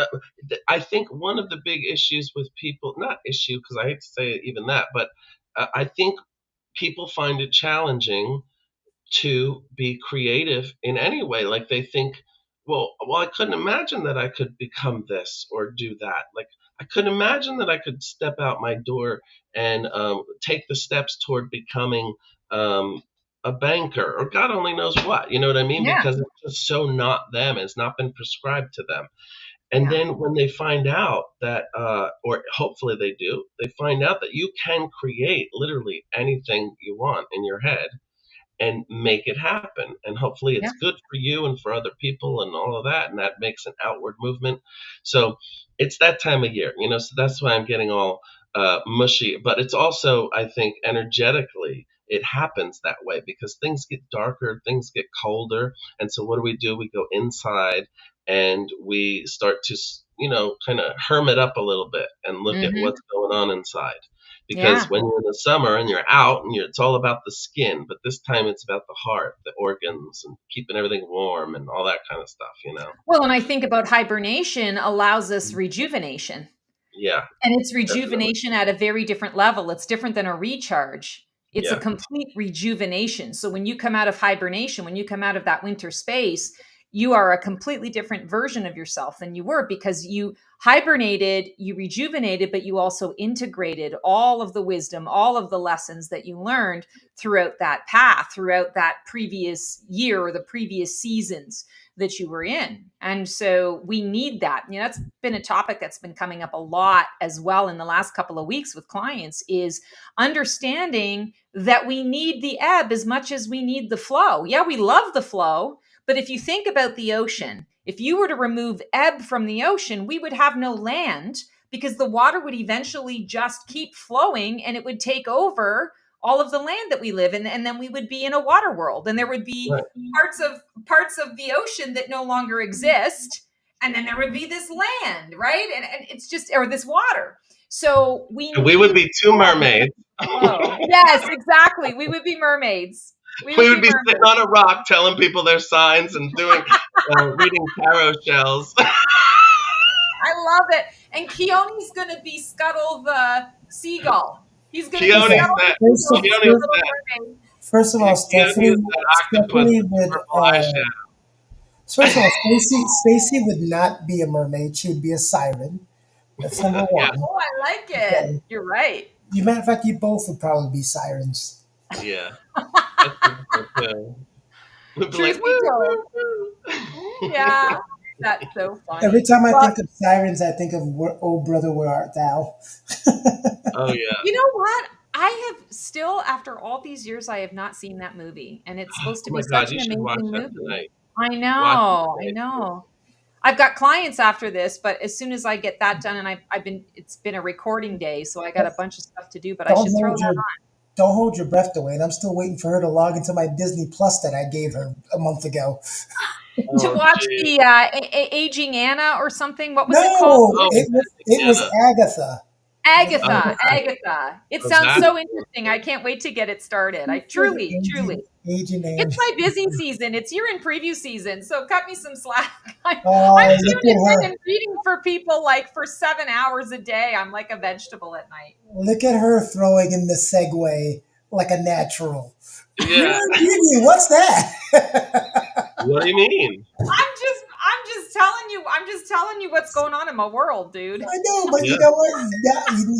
I think one of the big issues with people, not issue because I hate to say it, even that, but I think people find it challenging to be creative in any way. Like they think, well, I couldn't imagine that I could become this or do that. Like I couldn't imagine that I could step out my door and take the steps toward becoming a banker or God only knows what. You know what I mean? Yeah. Because it's just so not them. It's not been prescribed to them. And Yeah. then when they find out that, or hopefully they do, they find out that you can create literally anything you want in your head and make it happen. And hopefully Yeah. it's good for you and for other people and all of that. And that makes an outward movement. So it's that time of year, so that's why I'm getting all mushy. But it's also, I think, energetically, it happens that way because things get darker, things get colder. And so what do? We go inside and we start to, kind of hermit up a little bit and look at Hmm. what's going on inside. Because Yeah. when you're in the summer and you're out and it's all about the skin, but this time it's about the heart, the organs, and keeping everything warm and all that kind of stuff. Well, and I think about hibernation allows us rejuvenation. Yeah, And it's definitely. rejuvenation at a very different level. It's different than a recharge. It's a Yeah, complete rejuvenation. So when you come out of hibernation, when you come out of that winter space, you are a completely different version of yourself than you were because you hibernated, you rejuvenated, but you also integrated all of the wisdom, all of the lessons that you learned throughout that path, throughout that previous year or the previous seasons that you were in. And so we need that. That's been a topic that's been coming up a lot as well in the last couple of weeks with clients is understanding that we need the ebb as much as we need the flow. Yeah, we love the flow, but if you think about the ocean, if you were to remove ebb from the ocean, we would have no land because the water would eventually just keep flowing and it would take over all of the land that we live in, and then we would be in a water world and there would be right. parts of the ocean that no longer exist, and then there would be this land, right? And it's just, or this water. So we And we would need be two mermaids. flow. Yes, exactly. We would be mermaids. We would We would be be sitting mermaids. on a rock telling people their signs and doing reading tarot shells. I love it. And Keone's going to be Scuttle the seagull. He's going to be Keone's Okay. Scuttle that. the First seagull. of, He's Keone's a first, little that. mermaid. first of all, Keone's that octopus Stephanie with the would. purple eyeshadow. First of all, Stacy would not be a mermaid. She would be a siren. That's number Yeah, one. Oh, I like it. Okay. You're right. You matter of fact, you both would probably be sirens. yeah. I think so too. We'd be like, Truth be woo, told. woo, woo. Yeah, that's so Every funny. time I Well, think of sirens, I think of "Oh Brother, Where Art Thou." Oh yeah. you know what? I have still, after all these years, I have not seen that movie. And it's supposed to Oh be my God, such you an should watch amazing that movie. tonight. I Watch it know. I tonight. know. I've got clients after this, but as soon as I get that done, and it's been a recording day, so I got a bunch of stuff to do, but I Don't should throw hold that your don't hold your breath, Dwayne. I'm still waiting for her to log into my Disney Plus that I gave her a month ago. on to Oh watch geez. the Aging Anna or something. What was it called? No, Oh, it was Anna. Agatha. Agatha. Agatha. It So sounds that's so interesting. I can't wait to get it started. I truly, truly. Aging It's Angie. my busy season. It's year-end preview season, so cut me some slack. I'm Oh, look tuning at in her. and reading for people like for 7 hours a day. I'm like a vegetable at night. Look at her throwing in the segue like a natural. yeah. Year-end preview, what's that? What do you mean? I'm just telling you what's going on in my world, dude. I know, but you Yeah. know what?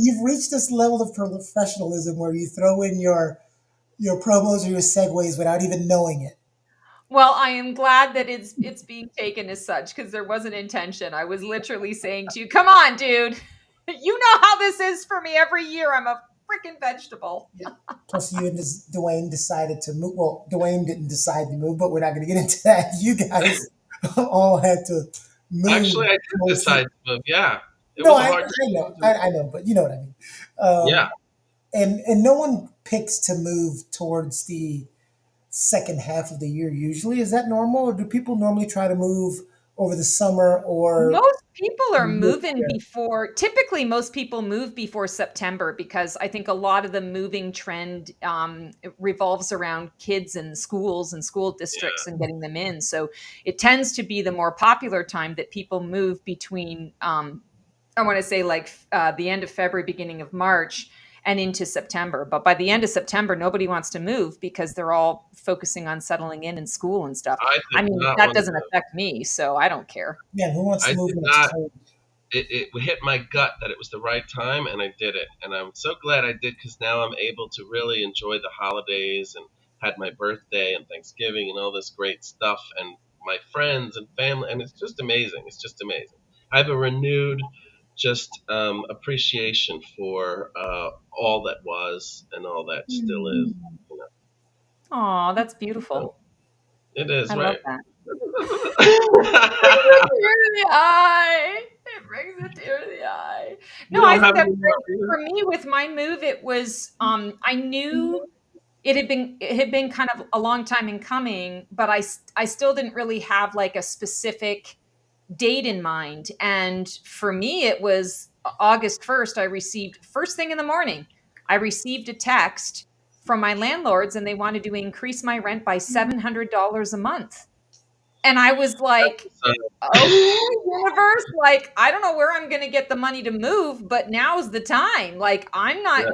You've reached this level of professionalism where you throw in your promos or your segues without even knowing it. Well, I am glad that it's being taken as such because there was an intention. I was literally saying to you, "Come on, dude. You know how this is for me every year. I'm a freaking vegetable." Yeah. Plus, you and Dwayne decided to move. Well, Dwayne didn't decide to move, but we're not going to get into that. You guys all had to move. Actually, I did towards the- decide to move. Yeah. It No, was a I hard know, decision. I know, but you know what I mean. Yeah. And no one picks to move towards the second half of the year. Usually, is that normal, or do people normally try to move over the summer or? Most people are moving before, typically, most people move before September because I think a lot of the moving trend revolves around kids and schools and school districts and getting them in. So it tends to be the more popular time that people move between, I want to say like the end of February, beginning of March, and into September. But by the end of September, nobody wants to move because they're all focusing on settling in school and stuff. I I did mean, not that want to doesn't move. affect me, so I don't care. Yeah, who wants I to move did when it's not. cold? It hit my gut that it was the right time, and I did it. And I'm so glad I did because now I'm able to really enjoy the holidays and had my birthday and Thanksgiving and all this great stuff and my friends and family. And it's just amazing. It's just amazing. I have a renewed just appreciation for all that was and all that still is. You know? Oh, that's So beautiful. it is, I love right? that. Brings a tear to the eye. It brings a tear to the eye. You No, I don't think have that's any more, great. do you? For me, with my move, it was I knew it had been kind of a long time in coming, but I still didn't really have like a specific date in mind. And for me, it was August 1st. I received first thing in the morning. I received a text from my landlords, and they wanted to increase my rent by $700 a month. And I was like, So, okay, universe, like, I don't know where I'm going to get the money to move, but now's the time. Like, I'm not,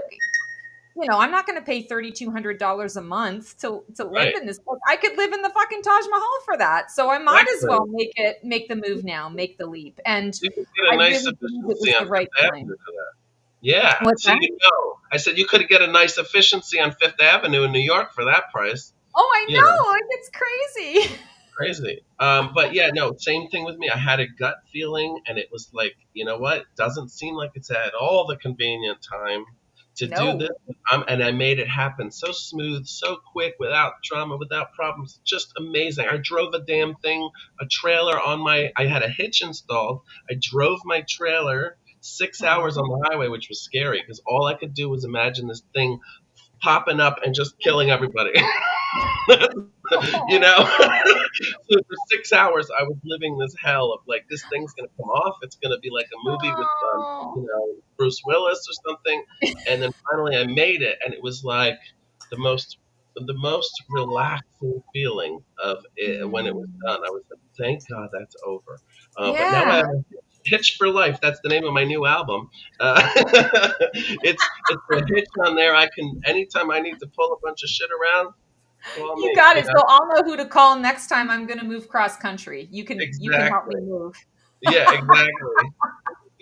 yeah, I'm not going to pay $3,200 a month to live right. in this. Like, I could live in the fucking Taj Mahal for that. So I might as Exactly. well make the move now, make the leap. And You could get I a nice really believe it efficiency was on the right Fifth time. Avenue for that. Yeah, What's so that? you go. I said you could get a nice efficiency on Fifth Avenue in New York for that price. Oh, I You know, know. Like, it's crazy. crazy. But yeah, no, same thing with me. I had a gut feeling, and it was like, you know what? Doesn't seem like it's at all the convenient time to do No. this. And I made it happen so smooth, so quick, without drama, without problems. Just amazing. I drove a damn thing, a trailer on my. I had a hitch installed. I drove my trailer 6 hours on the highway, which was scary because all I could do was imagine this thing popping up and just killing everybody. you know so for 6 hours I was living this hell of like this thing's gonna come off, it's gonna be like a movie with Oh. Bruce Willis or something, and then finally I made it, and it was like the most relaxing feeling of it when it was done. I was like, thank God that's over. But now I Yeah. have a Hitch for Life. That's the name of my new album. It's a hitch on there. I can anytime I need to pull a bunch of shit around, call You me. got You it. know So I'll know who to call next time I'm going to move cross country. You can help me exactly. move. Yeah, exactly.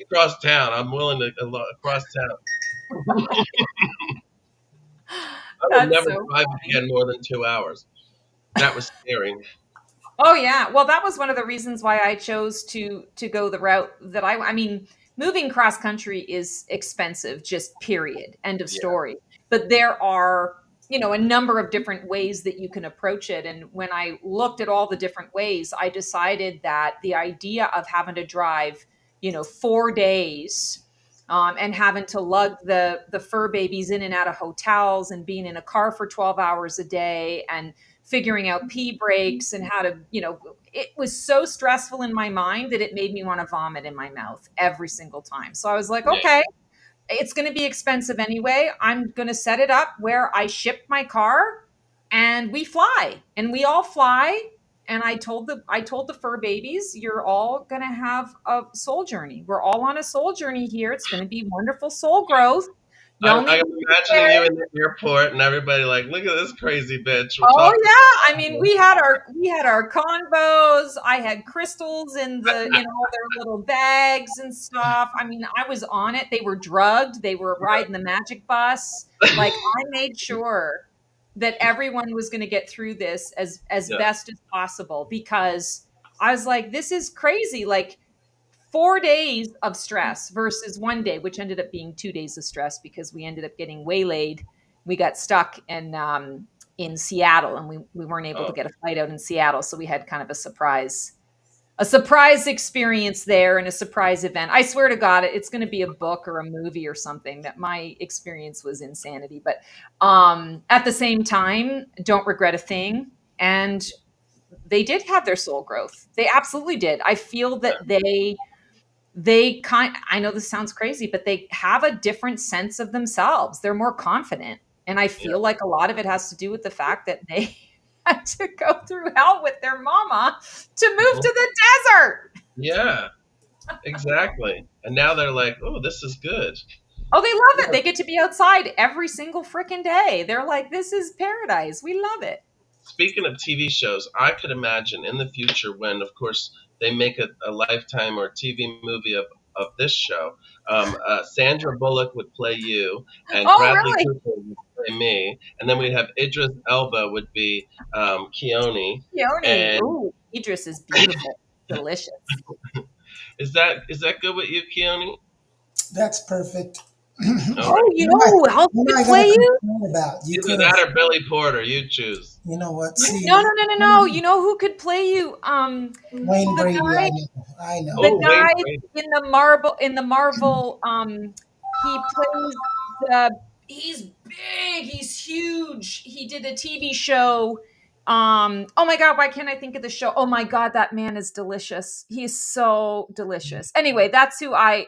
Across town, I'm willing to across town. I would That's never so drive funny. again more than 2 hours. That was scary. Oh yeah. Well, that was one of the reasons why I chose to go the route that I mean, moving cross country is expensive, just period. End of Yeah, story. But there are, a number of different ways that you can approach it. And when I looked at all the different ways, I decided that the idea of having to drive, 4 days and having to lug the fur babies in and out of hotels and being in a car for 12 hours a day and figuring out pee breaks and how to, it was so stressful in my mind that it made me want to vomit in my mouth every single time. So I was like, yeah, okay, it's going to be expensive anyway. I'm going to set it up where I ship my car and we fly and we all fly. And I told the fur babies, you're all going to have a soul journey. We're all on a soul journey here. It's going to be wonderful soul growth. Y'all need I'm to be imagining prepared. you in the airport and everybody like, look at this crazy bitch. We're Oh talking. yeah, I mean we had our convos. I had crystals in all their little bags and stuff. I mean, I was on it. They were drugged. They were riding the magic bus. Like I made sure that everyone was going to get through this as Yeah. best as possible because I was like, this is crazy. Like 4 days of stress versus 1 day, which ended up being 2 days of stress because we ended up getting waylaid. We got stuck in Seattle, and we weren't able to Oh, get a flight out in Seattle, so we had kind of a surprise experience there and a surprise event. I swear to God, it's going to be a book or a movie or something. That my experience was insanity, but at the same time, don't regret a thing. And they did have their soul growth. They absolutely did. I feel that I know this sounds crazy, but they have a different sense of themselves. They're more confident. And I yeah. feel like a lot of it has to do with the fact that they had to go through hell with their mama to move to the desert. Yeah, exactly. And now they're like, oh, this is good. Oh, they love it. They get to be outside every single freaking day. They're like, this is paradise. We love it. Speaking of TV shows, I could imagine in the future when, of course, they make a Lifetime or TV movie of this show, Sandra Bullock would play you, and Oh, Bradley really? Cooper would play me, and then we'd have Idris Elba would be Keone. Peony. And Ooh, Idris is beautiful. Delicious. is that good with you, Keone? That's perfect. All right, Oh, you You know, know who else you know, could I got play a you? complaint about. You either could have, that or Billy Porter. You choose. you know what? No, no, See, no, no, no. You know who could play you? Wayne The Brady, guy, I know. the Oh, Wayne guy Brady. in the Marvel, he plays the. He's big. He's huge. He did a TV show. Oh my God, why can't I think of the show? Oh my God, that man is delicious. He is so delicious. Anyway, that's who I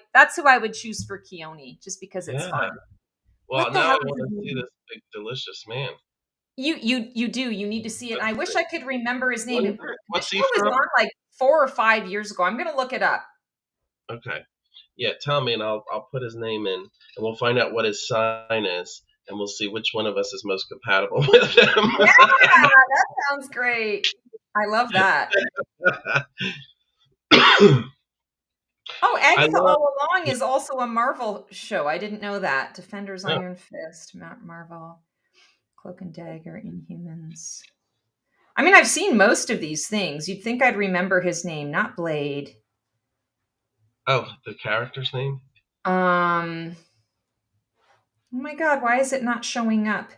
would choose for Keone, just because it's Yeah. fun. Well, What the now hell I is want his to see name? this big, delicious man. You do. You need to see it. Let's I wish see. I could remember his name. The What's he show was from? on like 4 or 5 years ago. I'm gonna look it up. Okay. Yeah, tell me, and I'll put his name in, and we'll find out what his sign is, and we'll see which one of us is most compatible with him. Yeah, that sounds great. I love that. Oh, I Agatha love. All Along is also a Marvel show. I didn't know that. Defenders, Oh, Iron Fist, Marvel, Cloak and Dagger, Inhumans. I mean, I've seen most of these things. You'd think I'd remember his name, not Blade. oh, the character's name. Oh my God, why is it not showing up?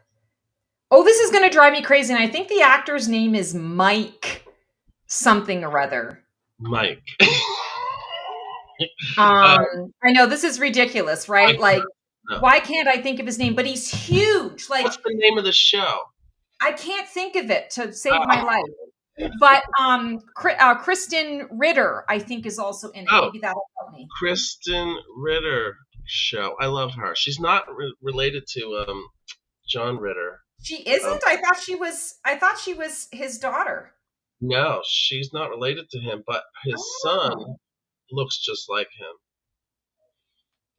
Oh, this is going to drive me crazy. And I think the actor's name is Mike something or other. Mike. uh, I know this is ridiculous, right? Mike. Like, No. why can't I think of his name? But he's huge. Like, What's the name of the show? I can't think of it to save my Oh, life. But Kristen Ritter, I think, is also in it. oh, Maybe that'll help me. Kristen Ritter show. I love her. She's not related to John Ritter. She Um, isn't. I thought she was his daughter. no, she's not related to him, but his son Oh, looks just like him.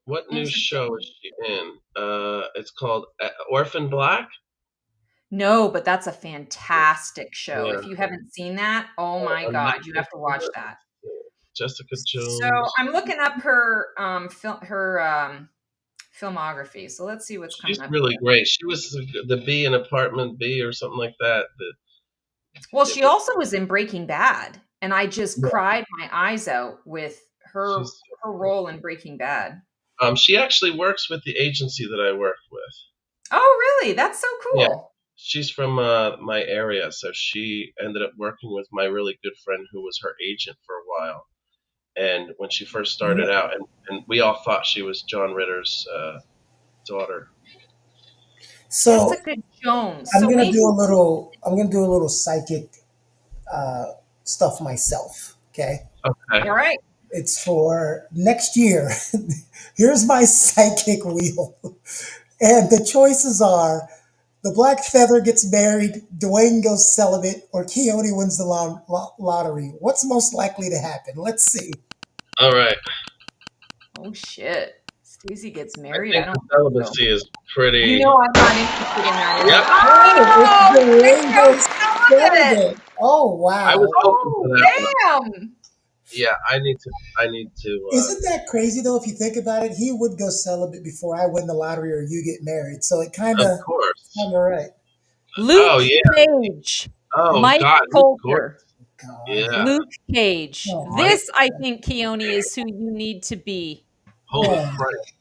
What new show is interesting. she in? It's called Orphan Black. No, but that's a fantastic show. Yeah, If you haven't seen that, oh my on God, you Netflix. have to watch that. Jessica So Jones. I'm looking up her filmography. So let's see what's She's coming up really here. great. She was the B in Apartment B or something like that. Well, It she was. also was in Breaking Bad, and I just Yeah, cried my eyes out with her she's. her role in Breaking Bad. She actually works with the agency that I work with. Oh, really? That's so Yeah, cool. she's from my area, so she ended up working with my really good friend who was her agent for a while. And when she first started out, and we all thought she was John Ritter's daughter. So Jessica Jones. So maybe. I'm gonna do a little psychic uh, stuff myself. Okay. Okay. All right. It's for next year. Here's my psychic wheel. And the choices are the Black Feather gets married, Dwayne goes celibate, or Keone wins the lottery. What's most likely to happen? Let's see. All right. Oh shit. Stacey gets I married. I think the don't think so. celibacy is pretty. You know I'm not interested in that Yep. anymore. Oh, it's Oh, Dwayne bingo, goes celibate. celibate. Oh, I was wow. hoping for Oh, that one. damn. Yeah, I need to. I need to. Isn't that crazy though? If you think about it, he would go celibate before I win the lottery or you get married. So it Of course. kind of right. Oh Luke yeah. Cage. Oh Mike God, he's gorgeous. Coulter. God. Yeah. Luke Cage. Oh, Mike. This, I think, Keone, is who you need to be. Holy oh, Christ.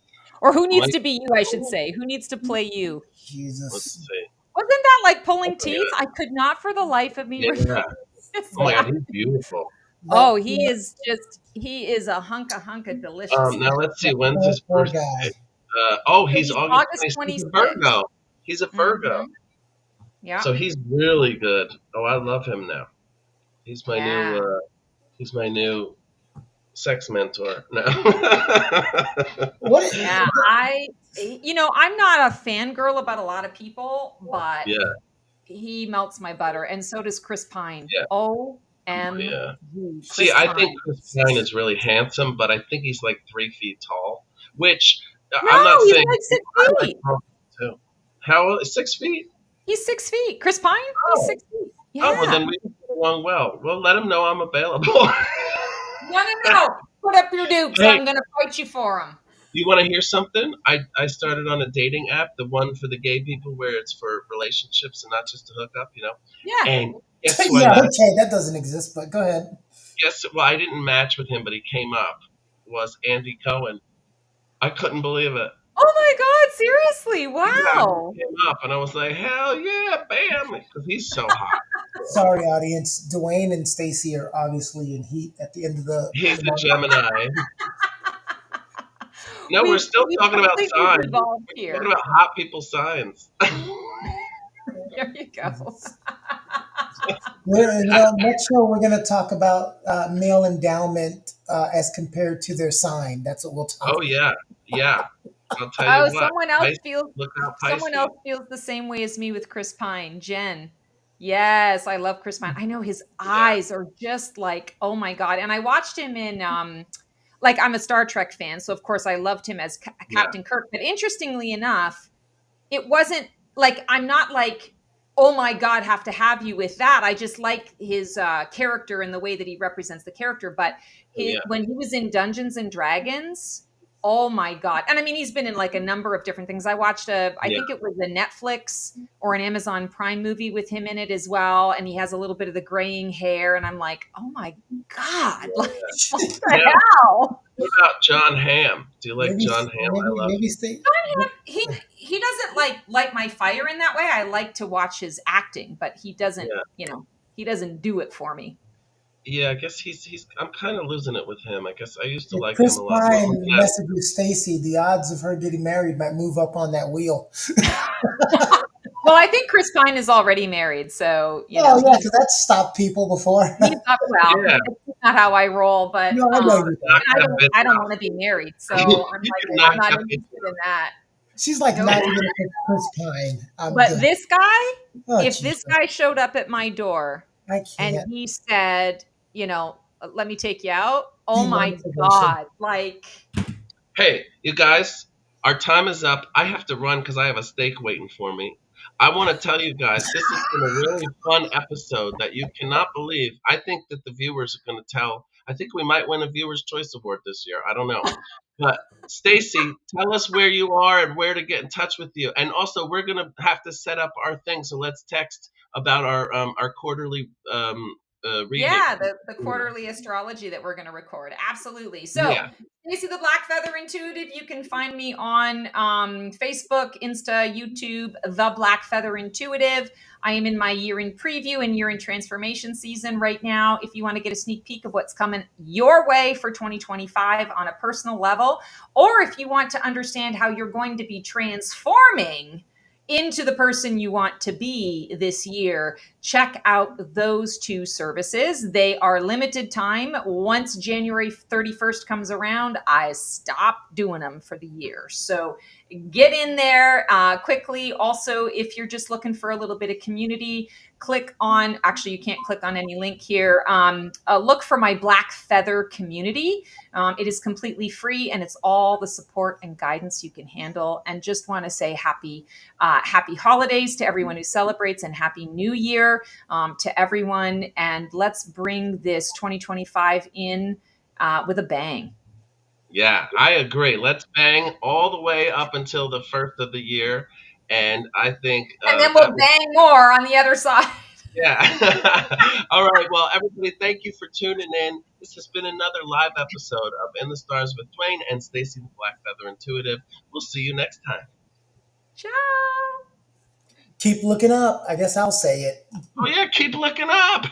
Or who needs Mike. to be you, I should say. Who needs to play you? Let's Jesus. see. Wasn't that like Oh pulling my teeth? God. I could not for the life of me Yeah. remember this Oh my God, guy. he's beautiful. Oh, That, he is a hunk of deliciousness. Now let's see. that When's poor, his poor birthday? guy. So He's he's August August 26th. He's a 26th. Virgo. He's a Virgo. Yeah. So he's really good. Oh, I love him now. He's my Yeah. new. He's my new sex mentor now. What? Yeah. I'm not a fangirl about a lot of people, but Yeah. he melts my butter. And so does Chris Pine. Yeah. OMG. Yeah. See, Chris I Pine. think Chris Pine is really handsome, but I think he's like 3 feet tall. Which I'm No, not he's saying. like 6 I like feet. tall people too. How old? 6 feet? He's 6 feet. Chris Pine? He's Oh. 6 feet. Yeah. Oh well, then we can get along well. Well, let him know I'm available. No. Put up your dukes. Hey. I'm going to fight you for him. You want to hear something? I started on a dating app, the one for the gay people where it's for relationships and not just to hook up, Yeah. And guess who I Yeah, matched? okay, that doesn't exist, but go ahead. Well, I didn't match with him, but he came up. Was Andy Cohen. I couldn't believe it. Oh my God, seriously. Wow. He came up, and I was like, hell yeah, bam, because he's so hot. Sorry, audience. Dwayne and Stacy are obviously in heat at the end of the. He's a Gemini. No, we're still talking about completely signs. devolved We're here. talking about hot people signs. There you go. In the next show, we're going to talk about male endowment as compared to their sign. That's what we'll talk Oh, about. yeah. I'll tell you what. Someone else Pisces, feels look out, Pisces. someone else feels the same way as me with Chris Pine. Jen. Yes, I love Chris Pine. I know his eyes are just like, oh my God. And I watched him in like I'm a Star Trek fan, so of course I loved him as Captain Kirk. But interestingly enough, it wasn't like I'm not like, oh my God, have to have you with that. I just like his character and the way that he represents the character. But when he was in Dungeons and Dragons, oh my God. And I mean, he's been in like a number of different things. I watched I think it was a Netflix or an Amazon Prime movie with him in it as well. And he has a little bit of the graying hair. And I'm like, oh my God. Like, what the hell? What about John Hamm? Do you like John Hamm? I love him. John Hamm, he doesn't light my fire in that way. I like to watch his acting, but he doesn't, he doesn't do it for me. Yeah, I guess he's. I'm kind of losing it with him. I guess I used to like Chris him a lot. Pine messages Stacy, the odds of her getting married might move up on that wheel. Well, I think Chris Pine is already married, so yeah, because that's stopped people before. That's not how I roll, but no, I know I don't want to be married, so I'm not interested in that. She's like not even Chris Pine. But this guy, if this guy showed up at my door and he said, let me take you out, oh my God, like. Hey, you guys, our time is up. I have to run because I have a steak waiting for me. I want to tell you guys, this has been a really fun episode that you cannot believe. I think that the viewers are going to tell. I think we might win a Viewer's Choice Award this year. I don't know. But Stacy, tell us where you are and where to get in touch with you. And also, we're going to have to set up our thing. So let's text about our quarterly reading. Yeah, the quarterly astrology that we're going to record. Absolutely. So, Stacy the Black Feather Intuitive. You can find me on Facebook, Insta, YouTube, The Black Feather Intuitive. I am in my year-end preview and year-end transformation season right now. If you want to get a sneak peek of what's coming your way for 2025 on a personal level, or if you want to understand how you're going to be transforming into the person you want to be this year, check out those two services. They are limited time. Once January 31st comes around, I stop doing them for the year. So get in there quickly. Also, if you're just looking for a little bit of community, click on, actually, you can't click on any link here. Look for my Black Feather community. It is completely free and it's all the support and guidance you can handle. And just want to say happy holidays to everyone who celebrates and happy new year to everyone. And let's bring this 2025 in with a bang. Yeah, I agree. Let's bang all the way up until the first of the year. And I think And then that we'll bang more on the other side. yeah. All right. Well, everybody, thank you for tuning in. This has been another live episode of In the Stars with Dwayne and Stacy the Black Feather Intuitive. We'll see you next time. Ciao. Keep looking up. I guess I'll say it. Oh, yeah. Keep looking up.